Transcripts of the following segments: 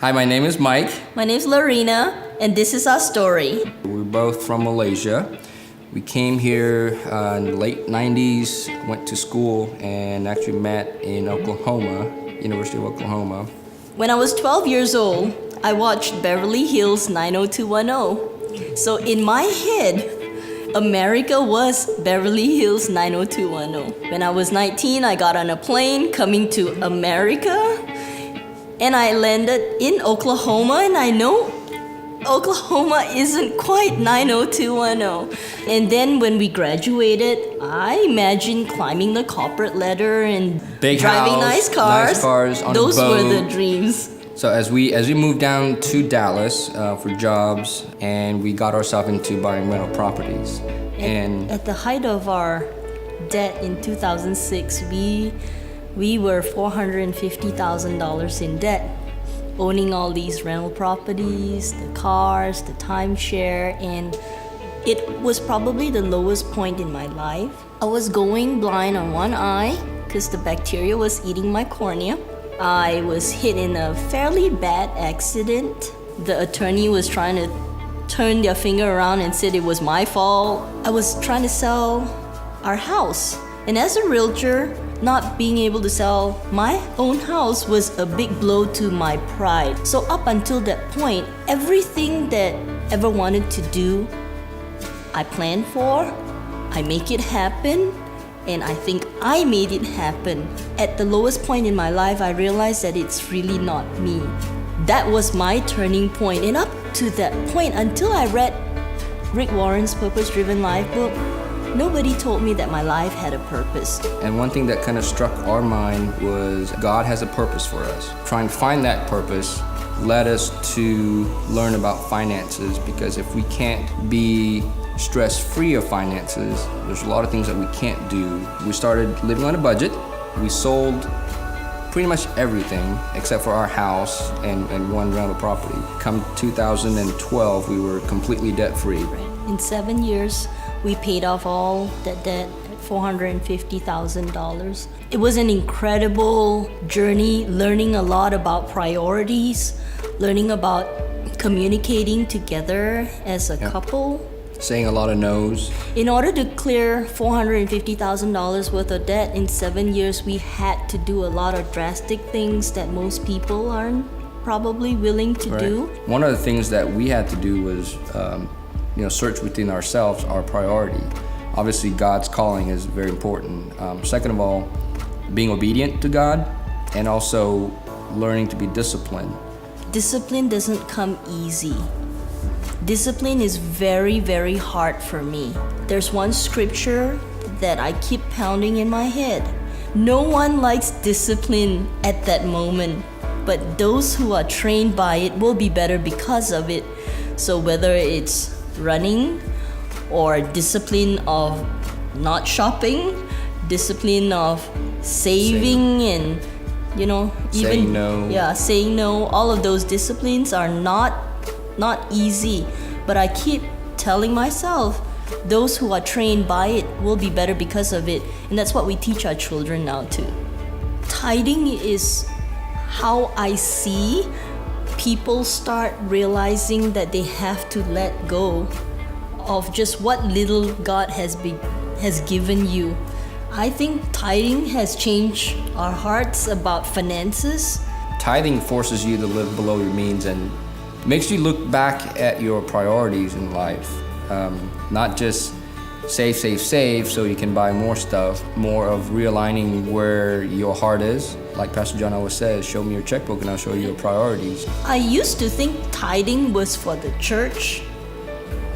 Hi, my name is Mike. My name's Lorena, and this is our story. We're both from Malaysia. We came here in the late 90s, went to school, and actually met in Oklahoma, University of Oklahoma. When I was 12 years old, I watched Beverly Hills 90210. So in my head, America was Beverly Hills 90210. When I was 19, I got on a plane coming to America, and I landed in Oklahoma, and I know Oklahoma isn't quite 90210. And then when we graduated, I imagined climbing the corporate ladder and Big driving house, nice cars. on Those a boat. were the dreams. So as we moved down to Dallas for jobs, and we got ourselves into buying rental properties. And At the height of our debt in 2006, we were $450,000 in debt, owning all these rental properties, the cars, the timeshare, and it was probably the lowest point in my life. I was going blind on one eye because the bacteria was eating my cornea. I was hit in a fairly bad accident. The attorney was trying to turn their finger around and said it was my fault. I was trying to sell our house. And as a realtor, not being able to sell my own house was a big blow to my pride. So up until that point, everything that I ever wanted to do, I planned for, I make it happen, and I think I made it happen. At the lowest point in my life, I realized that it's really not me. That was my turning point. And up to that point, until I read Rick Warren's Purpose Driven Life book, nobody told me that my life had a purpose. And one thing that kind of struck our mind was God has a purpose for us. Trying to find that purpose led us to learn about finances, because if we can't be stress-free of finances, there's a lot of things that we can't do. We started living on a budget. We sold pretty much everything except for our house and one rental property. Come 2012, we were completely debt-free. In 7 years, we paid off all that debt at $450,000. It was an incredible journey, learning a lot about priorities, learning about communicating together as a couple. Saying a lot of no's. In order to clear $450,000 worth of debt in 7 years, we had to do a lot of drastic things that most people aren't probably willing to do. One of the things that we had to do was search within ourselves our priority. Obviously, God's calling is very important. Second of all, being obedient to God, and also learning to be disciplined. Discipline doesn't come easy. Discipline is very, very hard for me. There's one scripture that I keep pounding in my head. No one likes discipline at that moment, but those who are trained by it will be better because of it. So whether it's running or discipline of not shopping, discipline of saving and Saying no. saying no, all of those disciplines are not easy, but I keep telling myself those who are trained by it will be better because of it, and that's what we teach our children now too. Tithing is how I see people start realizing that they have to let go of just what little God has given you. I think tithing has changed our hearts about finances. Tithing forces you to live below your means and makes you look back at your priorities in life. Not just save so you can buy more stuff, more of realigning where your heart is. Like Pastor John always says, show me your checkbook and I'll show you your priorities. I used to think tithing was for the church.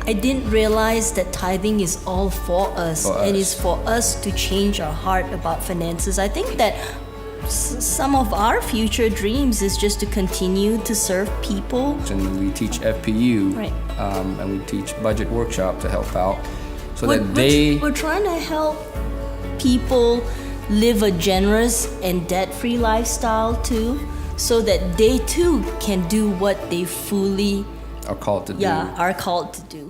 I didn't realize that tithing is all for us. And it's for us to change our heart about finances. I think that some of our future dreams is just to continue to serve people. And we teach FPU, right. And we teach budget workshop to help out, so we're trying to help people live a generous and debt-free lifestyle too, so that they too can do what they fully are called to do. are called to do.